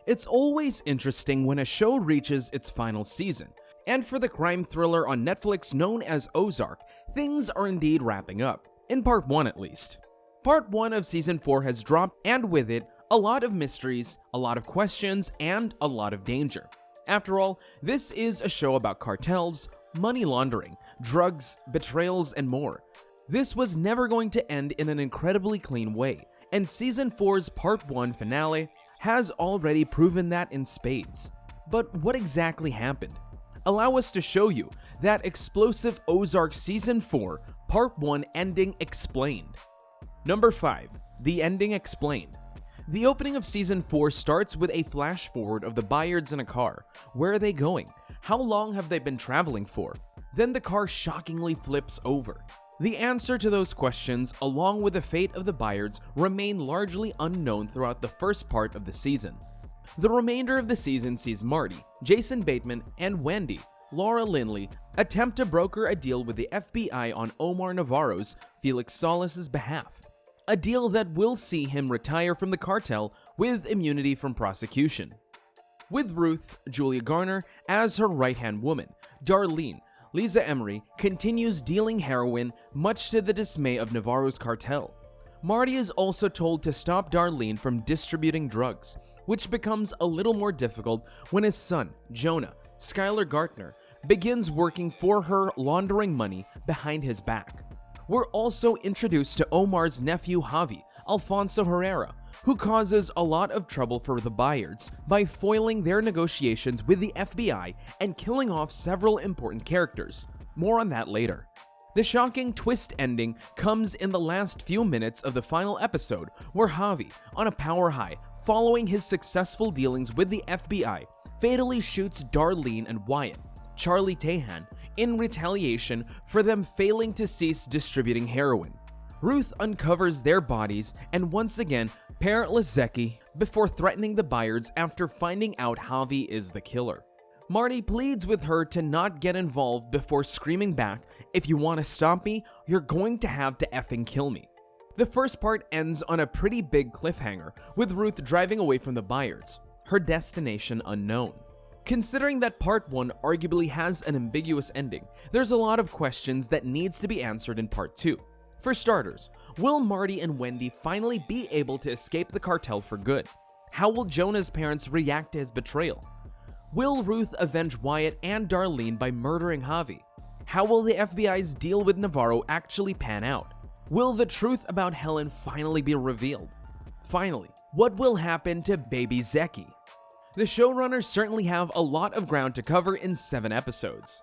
It's always interesting when a show reaches its final season, and for the crime thriller on Netflix known as Ozark, things are indeed wrapping up, in part 1 at least. Part 1 of season 4 has dropped, and with it, a lot of mysteries, a lot of questions, and a lot of danger. After all, this is a show about cartels, money laundering, drugs, betrayals, and more. This was never going to end in an incredibly clean way, and season 4's part 1 finale has already proven that in spades. But what exactly happened? Allow us to show you That Explosive Ozark Season 4 Part 1 Ending Explained. Number 5. The Ending Explained. The opening of Season 4 starts with a flash forward of the Byards in a car. Where are they going? How long have they been traveling for? Then the car shockingly flips over. The answer to those questions, along with the fate of the Byards, remain largely unknown throughout the first part of the season. The remainder of the season sees Marty, Jason Bateman, and Wendy, Laura Lindley, attempt to broker a deal with the FBI on Omar Navarro's, Felix Salas' behalf. A deal that will see him retire from the cartel with immunity from prosecution. With Ruth, Julia Garner, as her right-hand woman, Darlene, Lisa Emery, continues dealing heroin much to the dismay of Navarro's cartel. Marty is also told to stop Darlene from distributing drugs, which becomes a little more difficult when his son, Jonah, Skylar Gartner, begins working for her, laundering money behind his back. We're also introduced to Omar's nephew Javi, Alfonso Herrera, who causes a lot of trouble for the Byards by foiling their negotiations with the FBI and killing off several important characters. More on that later. The shocking twist ending comes in the last few minutes of the final episode, where Javi, on a power high, following his successful dealings with the FBI, fatally shoots Darlene and Wyatt, Charlie Tahan, in retaliation for them failing to cease distributing heroin. Ruth uncovers their bodies and once again parentless Zeki before threatening the Byards after finding out Javi is the killer. Marty pleads with her to not get involved before screaming back, "If you want to stop me, you're going to have to effing kill me." The first part ends on a pretty big cliffhanger, with Ruth driving away from the Byards, her destination unknown. Considering that part 1 arguably has an ambiguous ending, there's a lot of questions that needs to be answered in part 2. For starters, will Marty and Wendy finally be able to escape the cartel for good? How will Jonah's parents react to his betrayal? Will Ruth avenge Wyatt and Darlene by murdering Javi? How will the FBI's deal with Navarro actually pan out? Will the truth about Helen finally be revealed? Finally, what will happen to baby Zeki? The showrunners certainly have a lot of ground to cover in 7 episodes.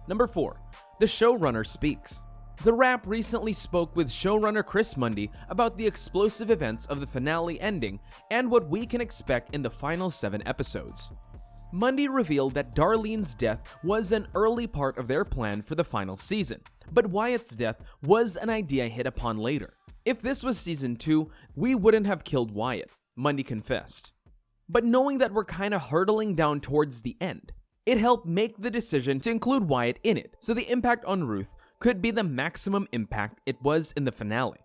Number 4. The showrunner speaks. The Wrap recently spoke with showrunner Chris Mundy about the explosive events of the finale ending and what we can expect in the final 7 episodes. Mundy revealed that Darlene's death was an early part of their plan for the final season, but Wyatt's death was an idea hit upon later. If this was season 2, we wouldn't have killed Wyatt, Mundy confessed. But knowing that we're kinda hurtling down towards the end, it helped make the decision to include Wyatt in it, so the impact on Ruth could be the maximum impact it was in the finale.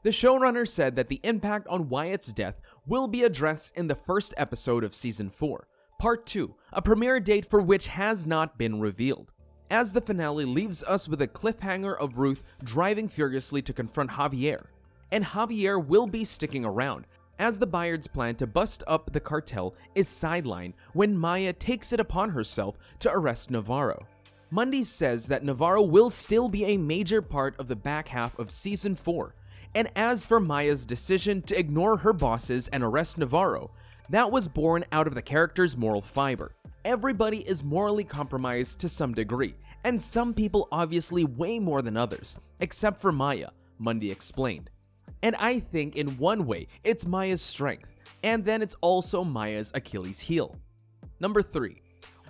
The showrunner said that the impact on Wyatt's death will be addressed in the first episode of season 4, part 2, a premiere date for which has not been revealed, as the finale leaves us with a cliffhanger of Ruth driving furiously to confront Javier, and Javier will be sticking around, as the Byards' plan to bust up the cartel is sidelined when Maya takes it upon herself to arrest Navarro. Mundy says that Navarro will still be a major part of the back half of season 4, and as for Maya's decision to ignore her bosses and arrest Navarro, that was born out of the character's moral fiber. Everybody is morally compromised to some degree, and some people obviously way more than others, except for Maya, Mundy explained. And I think in one way, it's Maya's strength, and then it's also Maya's Achilles heel. Number 3.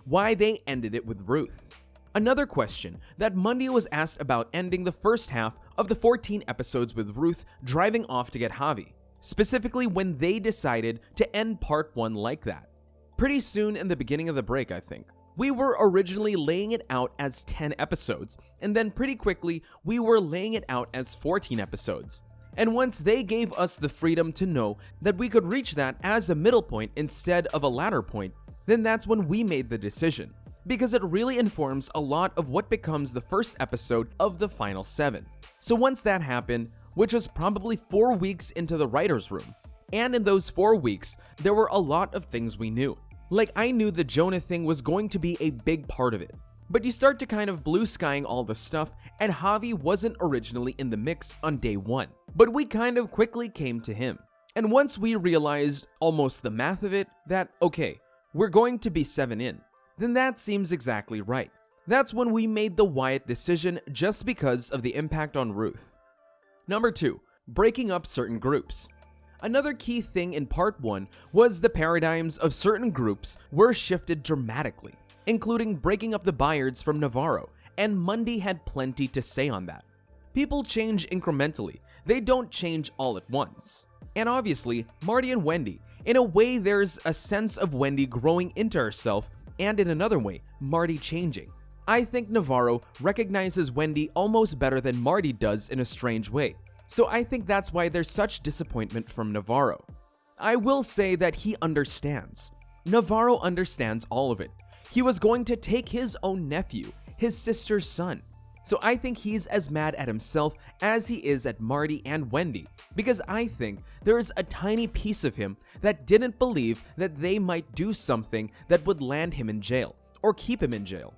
Why they ended it with Ruth. Another question that Mundy was asked about ending the first half of the 14 episodes with Ruth driving off to get Javi, specifically when they decided to end part 1 like that. Pretty soon in the beginning of the break, I think. We were originally laying it out as 10 episodes, and then pretty quickly we were laying it out as 14 episodes. And once they gave us the freedom to know that we could reach that as a middle point instead of a latter point, then that's when we made the decision, because it really informs a lot of what becomes the first episode of the final 7. So once that happened, which was probably 4 weeks into the writer's room, and in those 4 weeks, there were a lot of things we knew. Like, I knew the Jonah thing was going to be a big part of it. But you start to kind of blue skying all the stuff, and Javi wasn't originally in the mix on day 1. But we kind of quickly came to him. And once we realized almost the math of it, that, okay, we're going to be 7 in, then that seems exactly right. That's when we made the Wyatt decision just because of the impact on Ruth. Number 2, breaking up certain groups. Another key thing in part 1 was the paradigms of certain groups were shifted dramatically, including breaking up the Byards from Navarro, and Mundy had plenty to say on that. People change incrementally, they don't change all at once. And obviously, Marty and Wendy, in a way there's a sense of Wendy growing into herself, and in another way, Marty changing. I think Navarro recognizes Wendy almost better than Marty does in a strange way. So I think that's why there's such disappointment from Navarro. I will say that he understands. Navarro understands all of it. He was going to take his own nephew, his sister's son. So I think he's as mad at himself as he is at Marty and Wendy, because I think there is a tiny piece of him that didn't believe that they might do something that would land him in jail, or keep him in jail.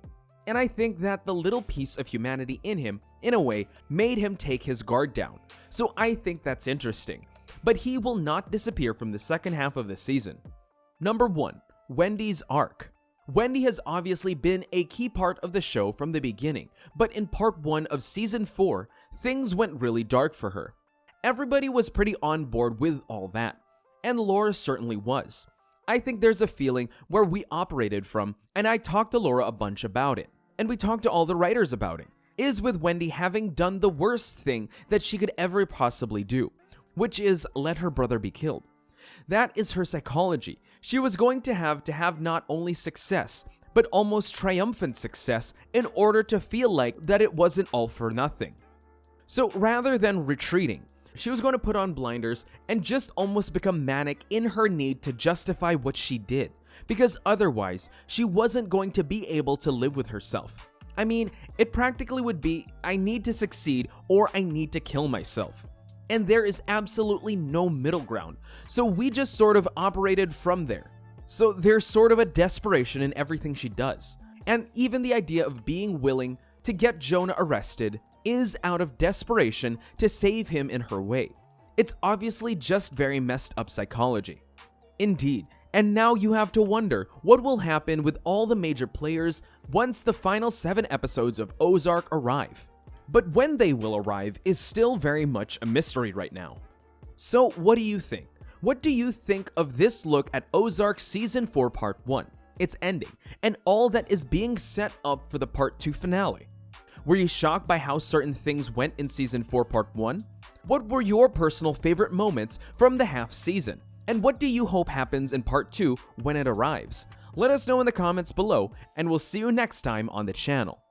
And I think that the little piece of humanity in him, in a way, made him take his guard down. So I think that's interesting. But he will not disappear from the second half of the season. Number 1, Wendy's arc. Wendy has obviously been a key part of the show from the beginning, but in part 1 of season 4, things went really dark for her. Everybody was pretty on board with all that, and Laura certainly was. I think there's a feeling where we operated from, and I talked to Laura a bunch about it, and we talked to all the writers about it, is with Wendy having done the worst thing that she could ever possibly do, which is let her brother be killed. That is her psychology. She was going to have not only success, but almost triumphant success in order to feel like that it wasn't all for nothing. So rather than retreating, she was going to put on blinders and just almost become manic in her need to justify what she did, because otherwise she wasn't going to be able to live with herself. I mean, it practically would be, I need to succeed or I need to kill myself. And there is absolutely no middle ground, so we just sort of operated from there. So there's sort of a desperation in everything she does. And even the idea of being willing to get Jonah arrested is out of desperation to save him in her way. It's obviously just very messed up psychology. Indeed, and now you have to wonder what will happen with all the major players once the final 7 episodes of Ozark arrive. But when they will arrive is still very much a mystery right now. So what do you think? What do you think of this look at Ozark Season 4 Part 1, its ending, and all that is being set up for the Part 2 finale? Were you shocked by how certain things went in Season 4 Part 1? What were your personal favorite moments from the half season? And what do you hope happens in Part 2 when it arrives? Let us know in the comments below, and we'll see you next time on the channel.